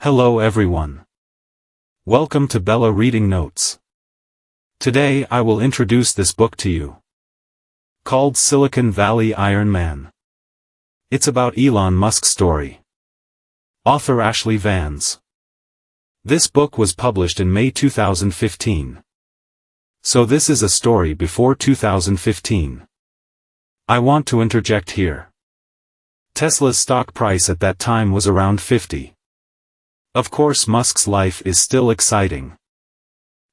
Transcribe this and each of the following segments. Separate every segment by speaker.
Speaker 1: Hello everyone. Welcome to Bella Reading Notes. Today I will introduce this book to you. Called Silicon Valley Iron Man. It's about Elon Musk's story. Author Ashley Vance. This book was published in May 2015. So this is a story before 2015. I want to interject here. Tesla's stock price at that time was around 50. Of course, Musk's life is still exciting.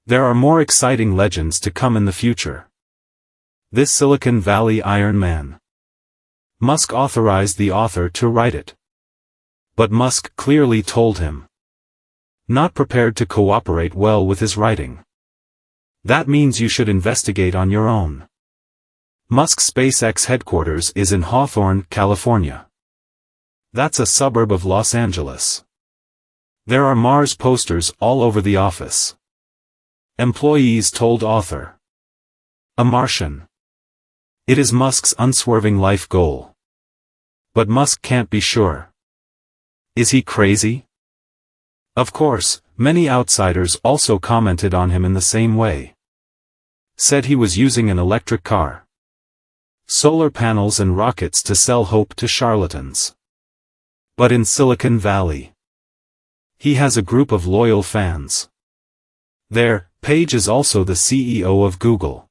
Speaker 1: There are more exciting legends to come in the future. This Silicon Valley Iron Man. Musk authorized the author to write it. But Musk clearly told him. Not prepared to cooperate well with his writing. That means you should investigate on your own. Musk's SpaceX headquarters is in Hawthorne, California. That's a suburb of Los Angeles. There are Mars posters all over the office. Employees told author. A Martian. It is Musk's unswerving life goal. But Musk can't be sure. Is he crazy? Of course, many outsiders also commented on him in the same way. Said he was using an electric car, solar panels and rockets to sell hope to charlatans. But in Silicon Valley, he has a group of loyal fans. There, Page is also the CEO of Google.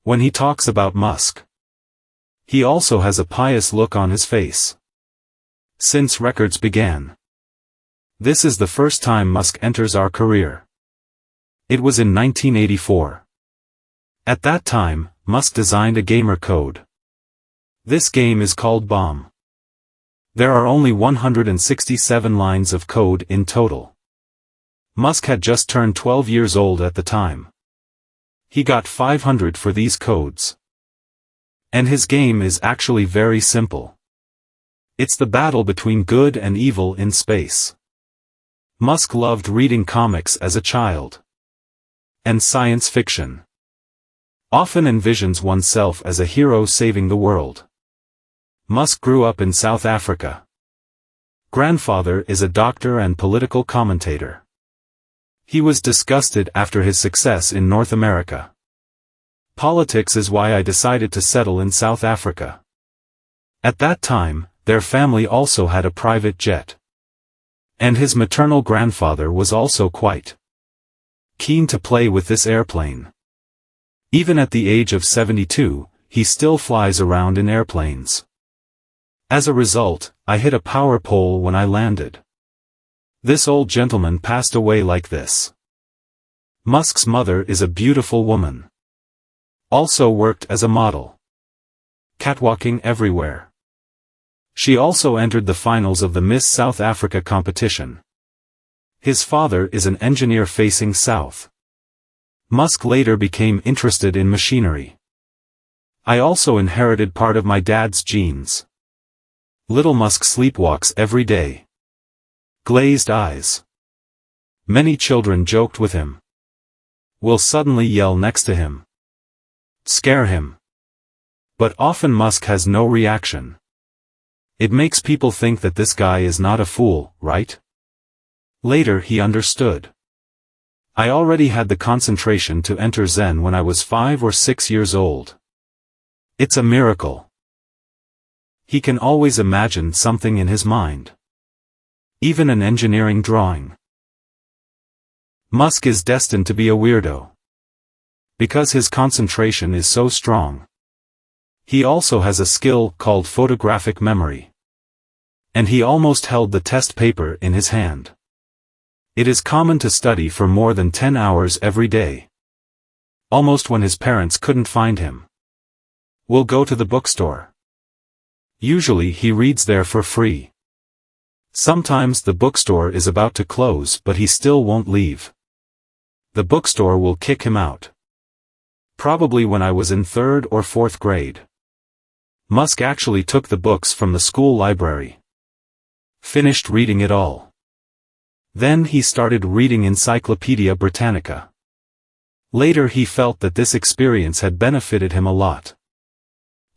Speaker 1: When he talks about Musk, he also has a pious look on his face. Since records began. This is the first time Musk enters our career. It was in 1984. At that time, Musk designed a gamer code. This game is called Bomb. There are only 167 lines of code in total. Musk had just turned 12 years old at the time. He got 500 for these codes. And his game is actually very simple. It's the battle between good and evil in space. Musk loved reading comics as a child. And science fiction. Often envisions oneself as a hero saving the world. Musk grew up in South Africa. Grandfather is a doctor and political commentator. He was disgusted after his success in North America. Politics is why I decided to settle in South Africa. At that time, their family also had a private jet. And his maternal grandfather was also quite keen to play with this airplane. Even at the age of 72, he still flies around in airplanes. As a result, I hit a power pole when I landed. This old gentleman passed away like this. Musk's mother is a beautiful woman. Also worked as a model. Catwalking everywhere. She also entered the finals of the Miss South Africa competition. His father is an engineer facing south. Musk later became interested in machinery. I also inherited part of my dad's genes. Little Musk sleepwalks every day. Glazed eyes. Many children joked with him. Will suddenly yell next to him. Scare him. But often Musk has no reaction. It makes people think that this guy is not a fool, right? Later he understood. I already had the concentration to enter Zen when I was 5 or 6 years old. It's a miracle. He can always imagine something in his mind. Even an engineering drawing. Musk is destined to be a weirdo. Because his concentration is so strong. He also has a skill called photographic memory. And he almost held the test paper in his hand. It is common to study for more than 10 hours every day. Almost when his parents couldn't find him. We'll go to the bookstore. Usually he reads there for free. Sometimes the bookstore is about to close but he still won't leave. The bookstore will kick him out. Probably when I was in 3rd or 4th grade. Musk actually took the books from the school library. Finished reading it all. Then he started reading Encyclopedia Britannica. Later he felt that this experience had benefited him a lot.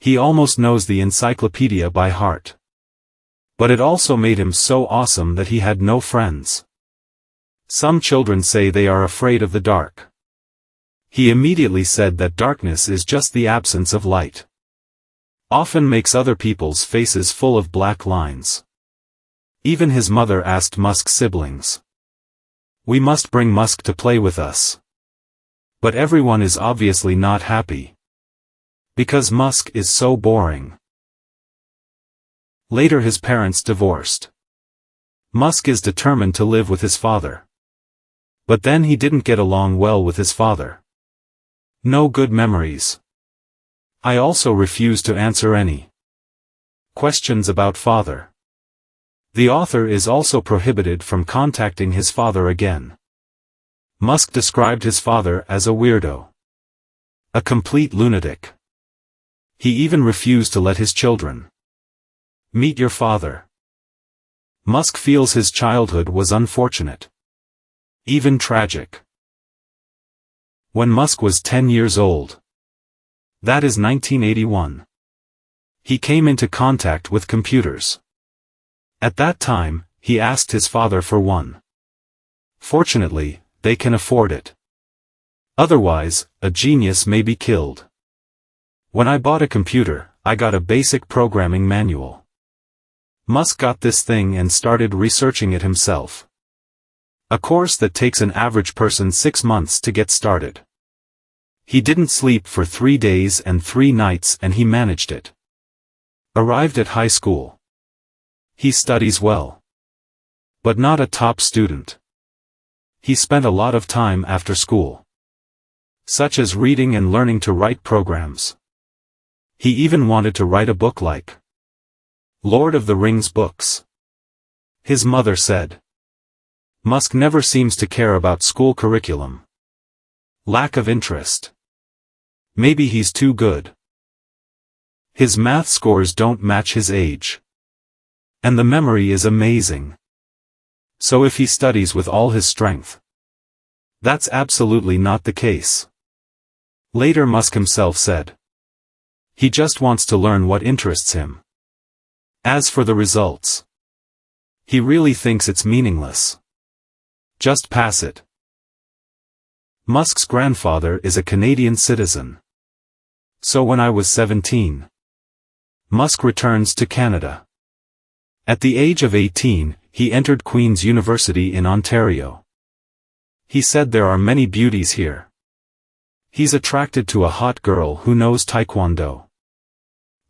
Speaker 1: He almost knows the encyclopedia by heart. But it also made him so awesome that he had no friends. Some children say they are afraid of the dark. He immediately said that darkness is just the absence of light. Often makes other people's faces full of black lines. Even his mother asked Musk's siblings. We must bring Musk to play with us. But everyone is obviously not happy. Because Musk is so boring. Later his parents divorced. Musk is determined to live with his father. But then he didn't get along well with his father. No good memories. I also refuse to answer any questions about father. The author is also prohibited from contacting his father again. Musk described his father as a weirdo. A complete lunatic. He even refused to let his children meet your father. Musk feels his childhood was unfortunate. Even tragic. When Musk was 10 years old, that is 1981, he came into contact with computers. At that time, he asked his father for one. Fortunately, they can afford it. Otherwise, a genius may be killed. When I bought a computer, I got a basic programming manual. Musk got this thing and started researching it himself. A course that takes an average person 6 months to get started. He didn't sleep for 3 days and 3 nights and he managed it. Arrived at high school. He studies well. But not a top student. He spent a lot of time after school. Such as reading and learning to write programs. He even wanted to write a book like Lord of the Rings books. His mother said. Musk never seems to care about school curriculum. Lack of interest. Maybe he's too good. His math scores don't match his age. And the memory is amazing. So if he studies with all his strength. That's absolutely not the case. Later Musk himself said. He just wants to learn what interests him. As for the results, he really thinks it's meaningless. Just pass it. Musk's grandfather is a Canadian citizen. So when I was 17, Musk returns to Canada. At the age of 18, he entered Queen's University in Ontario. He said there are many beauties here. He's attracted to a hot girl who knows Taekwondo.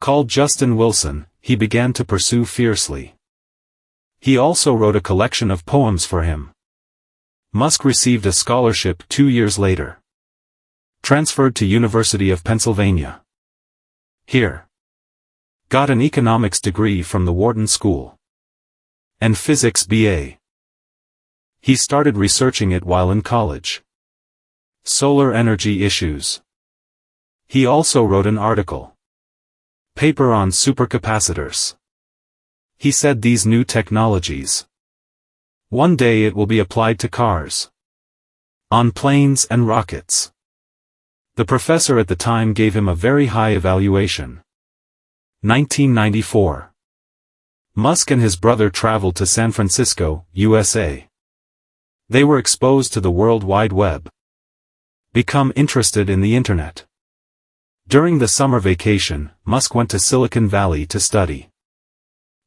Speaker 1: Called Justin Wilson, he began to pursue fiercely. He also wrote a collection of poems for him. Musk received a scholarship 2 years later. Transferred to University of Pennsylvania. Here. Got an economics degree from the Wharton School. And physics BA. He started researching it while in college. Solar energy issues. He also wrote an article. Paper on supercapacitors. He said these new technologies. One day it will be applied to cars. On planes and rockets. The professor at the time gave him a very high evaluation. 1994. Musk and his brother traveled to San Francisco, USA. They were exposed to the World Wide Web. Become interested in the Internet. During the summer vacation, Musk went to Silicon Valley to study.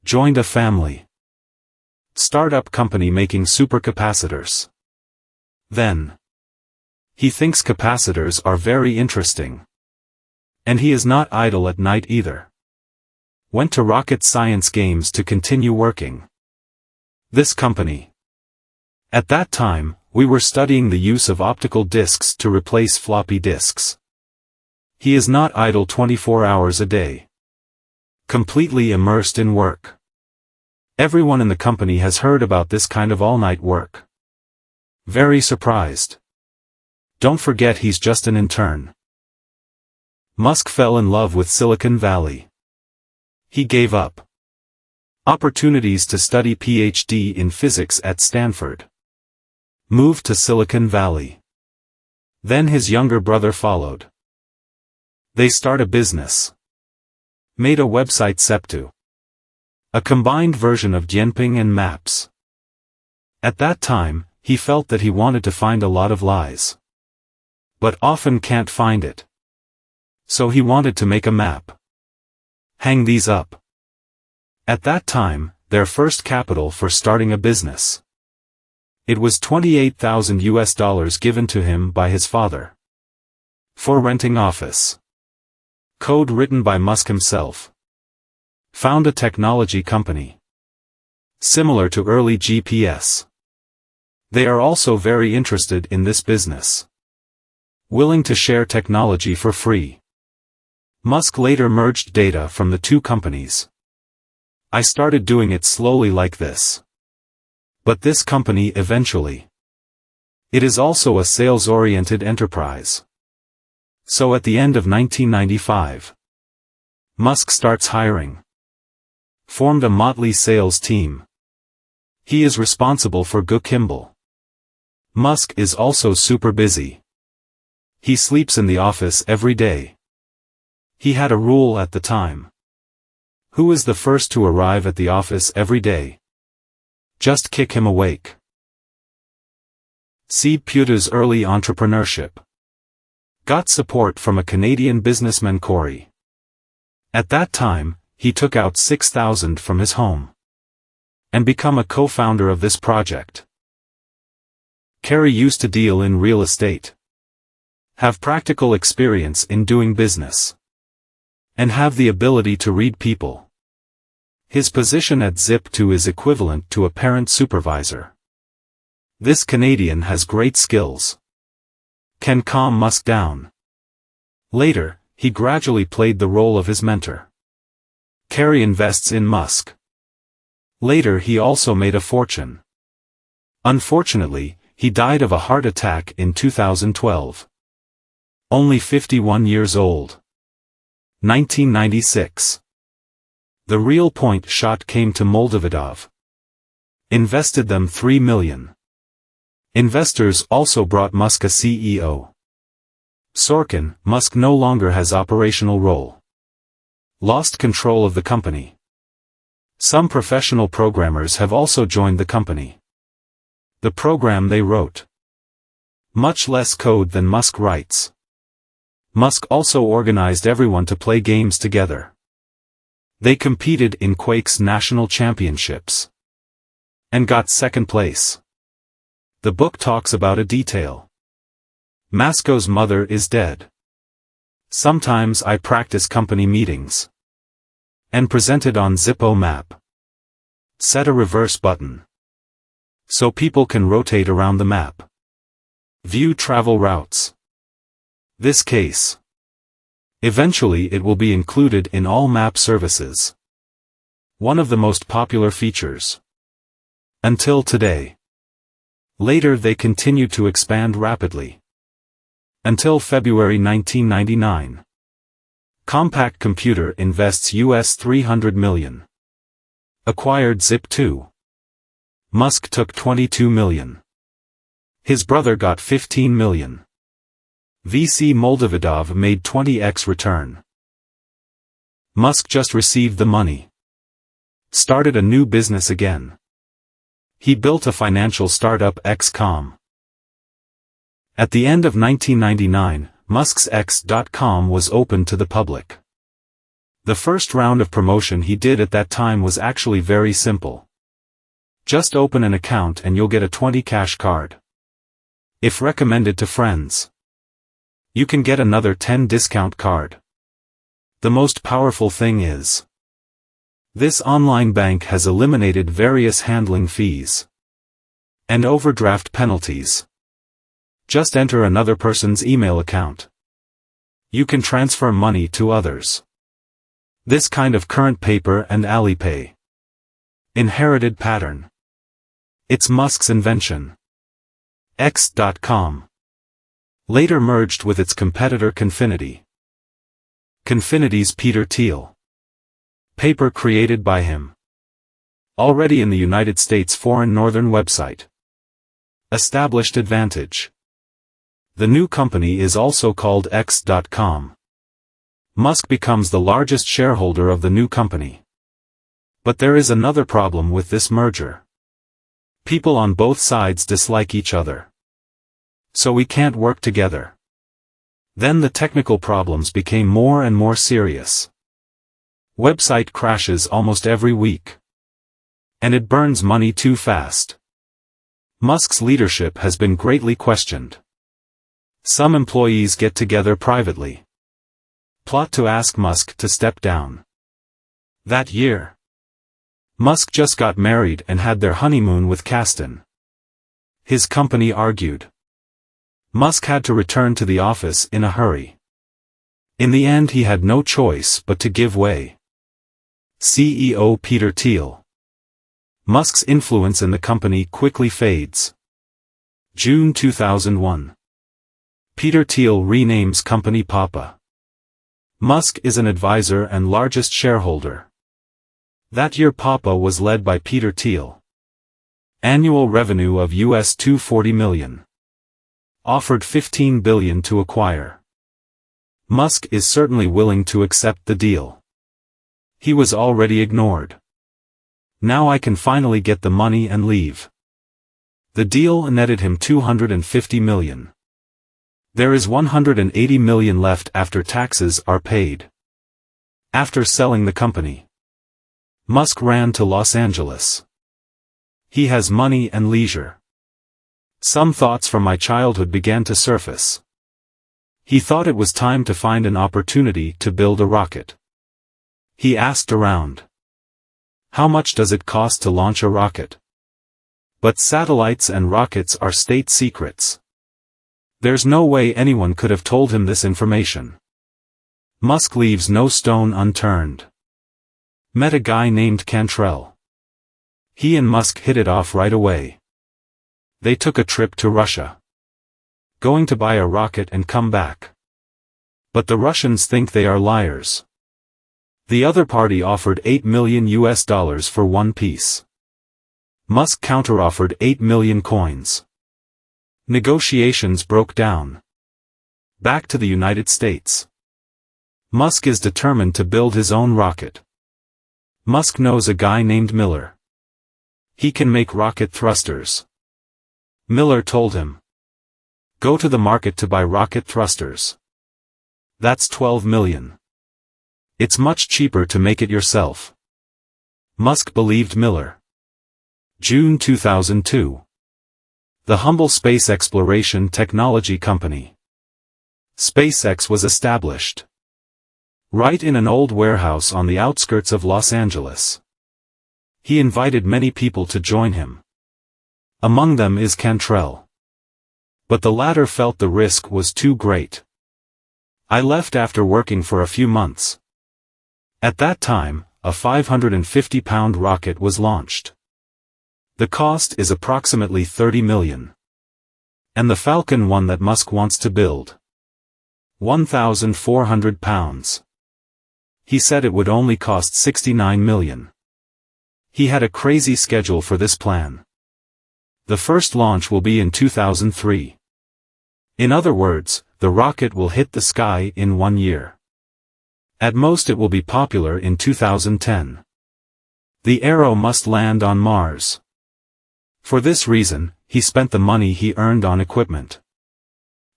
Speaker 1: Joined a family startup company making supercapacitors. Then, he thinks capacitors are very interesting. And he is not idle at night either. Went to Rocket Science Games to continue working. This company. At that time, we were studying the use of optical disks to replace floppy disks. He is not idle 24 hours a day. Completely immersed in work. Everyone in the company has heard about this kind of all-night work. Very surprised. Don't forget he's just an intern. Musk fell in love with Silicon Valley. He gave up opportunities to study PhD in physics at Stanford. Moved to Silicon Valley. Then his younger brother followed. They start a business. Made a website Septu. A combined version of Jianping and Maps. At that time, he felt that he wanted to find a lot of lies. But often can't find it. So he wanted to make a map. Hang these up. At that time, their first capital for starting a business. It was $28,000 given to him by his father. For renting office. Code written by Musk himself. Found a technology company. Similar to early GPS. They are also very interested in this business. Willing to share technology for free. Musk later merged data from the two companies. I started doing it slowly like this. But this company eventually. It is also a sales-oriented enterprise. So at the end of 1995, Musk starts hiring. Formed a motley sales team. He is responsible for Go Kimball. Musk is also super busy. He sleeps in the office every day. He had a rule at the time. Who is the first to arrive at the office every day? Just kick him awake. See Puta's early entrepreneurship. Got support from a Canadian businessman Corey. At that time, he took out $6,000 from his home. And become a co-founder of this project. Kerry used to deal in real estate. Have practical experience in doing business. And have the ability to read people. His position at Zip2 is equivalent to a parent supervisor. This Canadian has great skills. Can calm Musk down. Later, he gradually played the role of his mentor. Kerry invests in Musk. Later he also made a fortune. Unfortunately, he died of a heart attack in 2012. Only 51 years old. 1996. The real point shot came to Moldavidov. Invested them $3 million. Investors also brought Musk a CEO. Sorkin, Musk no longer has operational role. Lost control of the company. Some professional programmers have also joined the company. The program they wrote. Much less code than Musk writes. Musk also organized everyone to play games together. They competed in Quake's national championships. And got second place. The book talks about a detail. Masco's mother is dead. Sometimes I practice company meetings. And presented on Zippo map. Set a reverse button. So people can rotate around the map. View travel routes. This case. Eventually it will be included in all map services. One of the most popular features. Until today. Later they continued to expand rapidly. Until February 1999. Compaq Computer invests US $300 million. Acquired Zip2. Musk took $22 million. His brother got $15 million. VC Moldavidov made 20x return. Musk just received the money. Started a new business again. He built a financial startup X.com. At the end of 1999, Musk's X.com was open to the public. The first round of promotion he did at that time was actually very simple. Just open an account and you'll get a 20 cash card. If recommended to friends, you can get another 10 discount card. The most powerful thing is, this online bank has eliminated various handling fees and overdraft penalties. Just enter another person's email account. You can transfer money to others. This kind of current paper and Alipay. Inherited pattern. It's Musk's invention. X.com. Later merged with its competitor Confinity. Confinity's Peter Thiel. Paper created by him. Already in the United States foreign northern website. Established advantage. The new company is also called X.com. Musk becomes the largest shareholder of the new company. But there is another problem with this merger. People on both sides dislike each other. So we can't work together. Then the technical problems became more and more serious. Website crashes almost every week. And it burns money too fast. Musk's leadership has been greatly questioned. Some employees get together privately. Plot to ask Musk to step down. That year, Musk just got married and had their honeymoon with Kasten. His company argued. Musk had to return to the office in a hurry. In the end he had no choice but to give way. CEO Peter Thiel. Musk's influence in the company quickly fades. June 2001. Peter Thiel renames company Papa. Musk is an advisor and largest shareholder. That year Papa was led by Peter Thiel. Annual revenue of US $240 million. Offered $15 billion to acquire. Musk is certainly willing to accept the deal. He was already ignored. Now I can finally get the money and leave. The deal netted him $250 million. There is $180 million left after taxes are paid. After selling the company, Musk ran to Los Angeles. He has money and leisure. Some thoughts from my childhood began to surface. He thought it was time to find an opportunity to build a rocket. He asked around. How much does it cost to launch a rocket? But satellites and rockets are state secrets. There's no way anyone could have told him this information. Musk leaves no stone unturned. Met a guy named Cantrell. He and Musk hit it off right away. They took a trip to Russia. Going to buy a rocket and come back. But the Russians think they are liars. The other party offered $8 million for one piece. Musk counteroffered 8 million coins. Negotiations broke down. Back to the United States. Musk is determined to build his own rocket. Musk knows a guy named Miller. He can make rocket thrusters. Miller told him. Go to the market to buy rocket thrusters. That's $12 million. It's much cheaper to make it yourself. Musk believed Miller. June 2002. The humble space exploration technology company. SpaceX was established. Right in an old warehouse on the outskirts of Los Angeles. He invited many people to join him. Among them is Cantrell. But the latter felt the risk was too great. I left after working for a few months. At that time, a 550-pound rocket was launched. The cost is approximately $30 million. And the Falcon one that Musk wants to build. 1,400 pounds. He said it would only cost $69 million. He had a crazy schedule for this plan. The first launch will be in 2003. In other words, the rocket will hit the sky in 1 year. At most it will be popular in 2010. The Arrow must land on Mars. For this reason, he spent the money he earned on equipment.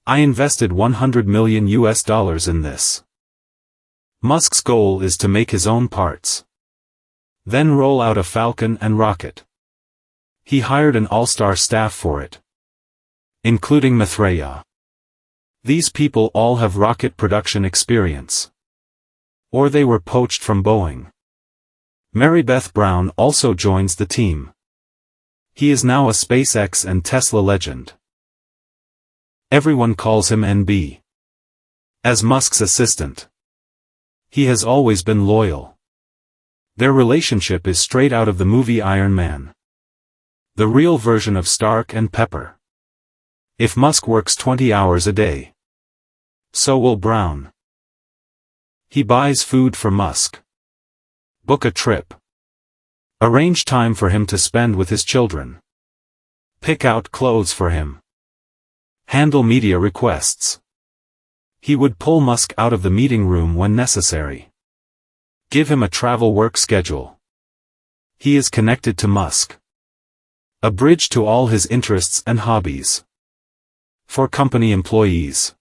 Speaker 1: I invested $100 million in this. Musk's goal is to make his own parts. Then roll out a Falcon and rocket. He hired an all-star staff for it. Including Mathreya. These people all have rocket production experience. Or they were poached from Boeing. Mary Beth Brown also joins the team. He is now a SpaceX and Tesla legend. Everyone calls him NB. As Musk's assistant. He has always been loyal. Their relationship is straight out of the movie Iron Man. The real version of Stark and Pepper. If Musk works 20 hours a day, so will Brown. He buys food for Musk. Book a trip. Arrange time for him to spend with his children. Pick out clothes for him. Handle media requests. He would pull Musk out of the meeting room when necessary. Give him a travel work schedule. He is connected to Musk. A bridge to all his interests and hobbies. For company employees.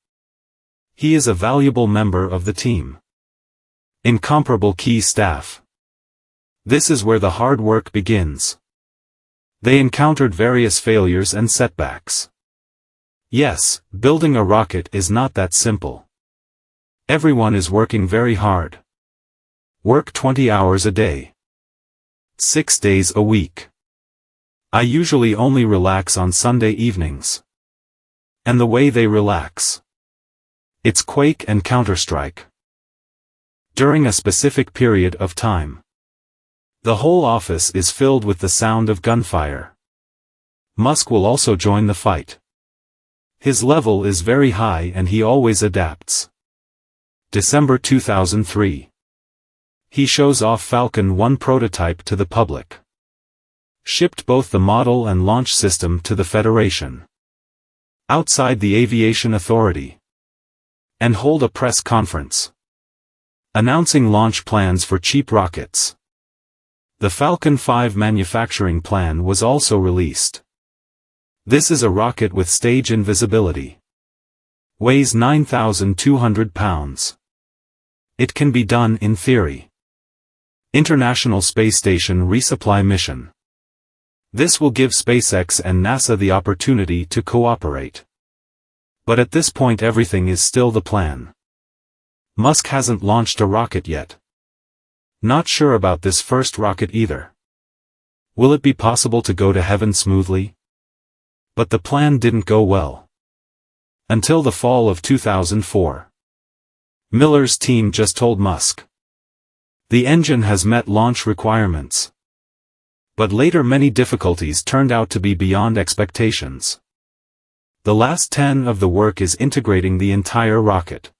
Speaker 1: He is a valuable member of the team. Incomparable key staff. This is where the hard work begins. They encountered various failures and setbacks. Yes, building a rocket is not that simple. Everyone is working very hard. Work 20 hours a day. 6 days a week. I usually only relax on Sunday evenings. And the way they relax. It's Quake and Counter-Strike. During a specific period of time. The whole office is filled with the sound of gunfire. Musk will also join the fight. His level is very high and he always adapts. December 2003. He shows off Falcon 1 prototype to the public. Shipped both the model and launch system to the Federation. Outside the Aviation Authority. And hold a press conference. Announcing launch plans for cheap rockets. The Falcon 5 manufacturing plan was also released. This is a rocket with stage invisibility. Weighs 9,200 pounds. It can be done in theory. International Space Station resupply mission. This will give SpaceX and NASA the opportunity to cooperate. But at this point everything is still the plan. Musk hasn't launched a rocket yet. Not sure about this first rocket either. Will it be possible to go to heaven smoothly? But the plan didn't go well. Until the fall of 2004. Miller's team just told Musk. The engine has met launch requirements. But later many difficulties turned out to be beyond expectations. The last 10 of the work is integrating the entire rocket.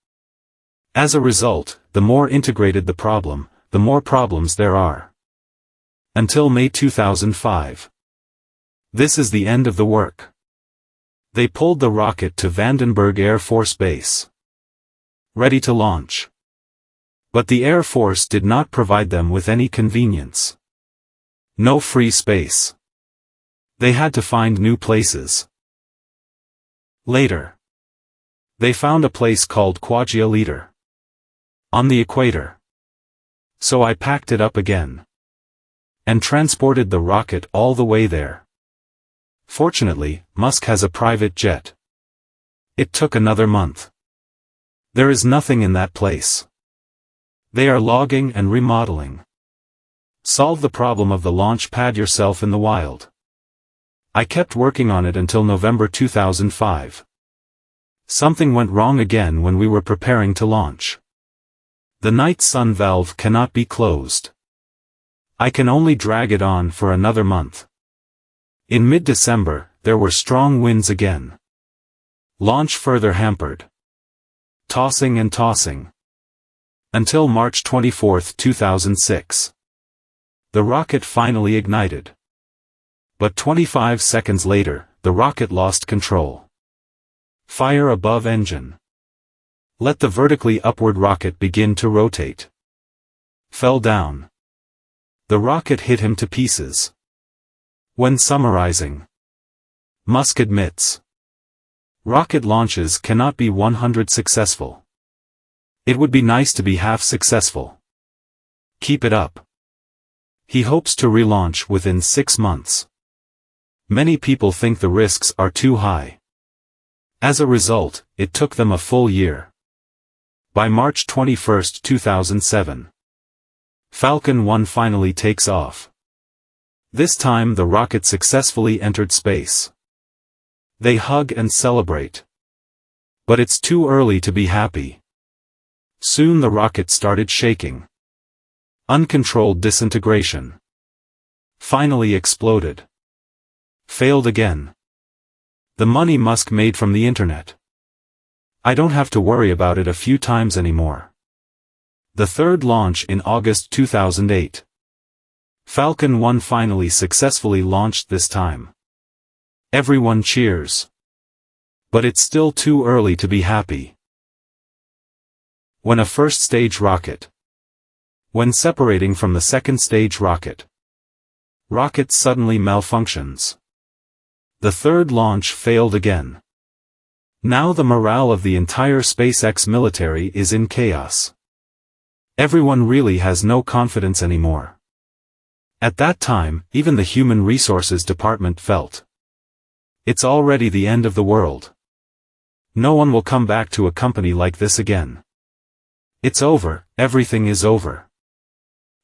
Speaker 1: As a result, the more integrated the problem, the more problems there are. Until May 2005. This is the end of the work. They pulled the rocket to Vandenberg Air Force Base. Ready to launch. But the Air Force did not provide them with any convenience. No free space. They had to find new places. Later. They found a place called Quaggia Leader. On the equator. So I packed it up again. And transported the rocket all the way there. Fortunately, Musk has a private jet. It took another month. There is nothing in that place. They are logging and remodeling. Solve the problem of the launch pad yourself in the wild. I kept working on it until November 2005. Something went wrong again when we were preparing to launch. The night sun valve cannot be closed. I can only drag it on for another month. In mid-December, there were strong winds again. Launch further hampered. Tossing and tossing. Until March 24, 2006. The rocket finally ignited. But 25 seconds later, the rocket lost control. Fire above engine. Let the vertically upward rocket begin to rotate. Fell down. The rocket hit him to pieces. When summarizing, Musk admits, rocket launches cannot be 100% successful. It would be nice to be half successful. Keep it up. He hopes to relaunch within 6 months. Many people think the risks are too high. As a result, it took them a full year. By March 21, 2007, Falcon 1 finally takes off. This time the rocket successfully entered space. They hug and celebrate. But it's too early to be happy. Soon the rocket started shaking. Uncontrolled disintegration. Finally exploded. Failed again. The money Musk made from the internet. I don't have to worry about it a few times anymore. The third launch in August 2008. Falcon 1 finally successfully launched this time. Everyone cheers. But it's still too early to be happy. When a first stage rocket. When separating from the second stage rocket. Rocket suddenly malfunctions. The third launch failed again. Now the morale of the entire SpaceX military is in chaos. Everyone really has no confidence anymore. At that time, even the Human Resources Department felt it's already the end of the world. No one will come back to a company like this again. It's over, everything is over.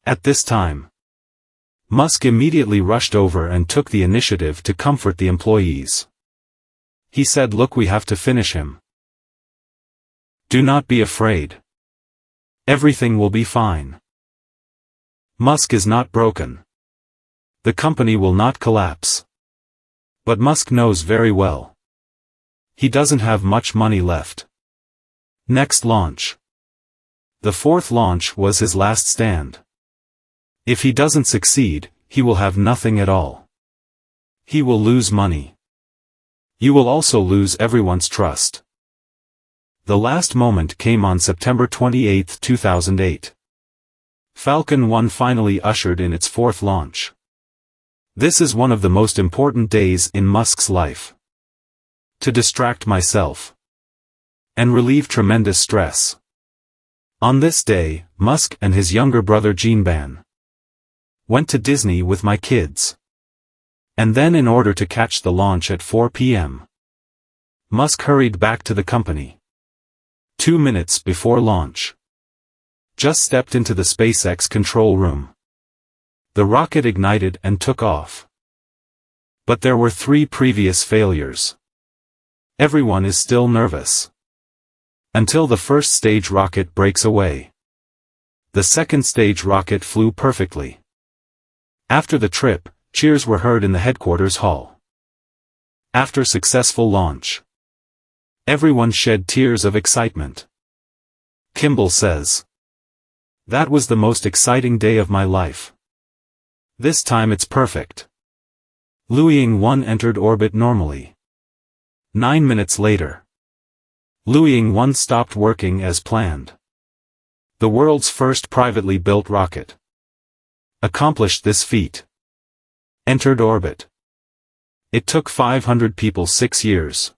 Speaker 1: At this time, Musk immediately rushed over and took the initiative to comfort the employees. He said, "Look, we have to finish him. Do not be afraid. Everything will be fine. Musk is not broken. The company will not collapse." But Musk knows very well. He doesn't have much money left. Next launch. The fourth launch was his last stand. If he doesn't succeed, he will have nothing at all. He will lose money. You will also lose everyone's trust. The last moment came on September 28, 2008. Falcon 1 finally ushered in its fourth launch. This is one of the most important days in Musk's life. To distract myself and relieve tremendous stress. On this day, Musk and his younger brother Gene went to Disney with my kids. And then, in order to catch the launch at 4 p.m., Musk hurried back to the company. 2 minutes before launch. Just stepped into the SpaceX control room. The rocket ignited and took off. But there were 3 previous failures. Everyone is still nervous. Until the first stage rocket breaks away. The second stage rocket flew perfectly. After the trip, cheers were heard in the headquarters hall. After successful launch, everyone shed tears of excitement. Kimball says, "That was the most exciting day of my life. This time it's perfect." Luoyang 1 entered orbit normally. 9 minutes later, Luoyang 1 stopped working as planned. The world's first privately built rocket accomplished this feat. Entered orbit. It took 500 people 6 years.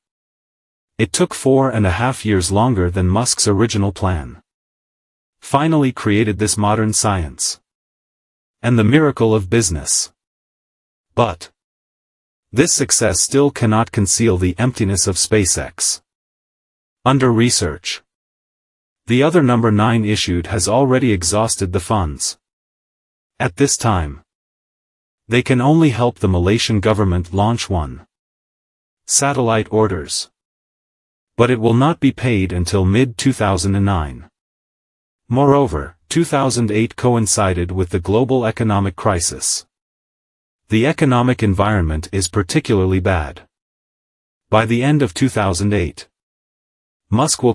Speaker 1: It took 4.5 years longer than Musk's original plan. Finally created this modern science. And the miracle of business. But this success still cannot conceal the emptiness of SpaceX. Under research. The other number 9 issued has already exhausted the funds. At this time, they can only help the Malaysian government launch 1 satellite orders. But it will not be paid until mid-2009. Moreover, 2008 coincided with the global economic crisis. The economic environment is particularly bad. By the end of 2008, Musk will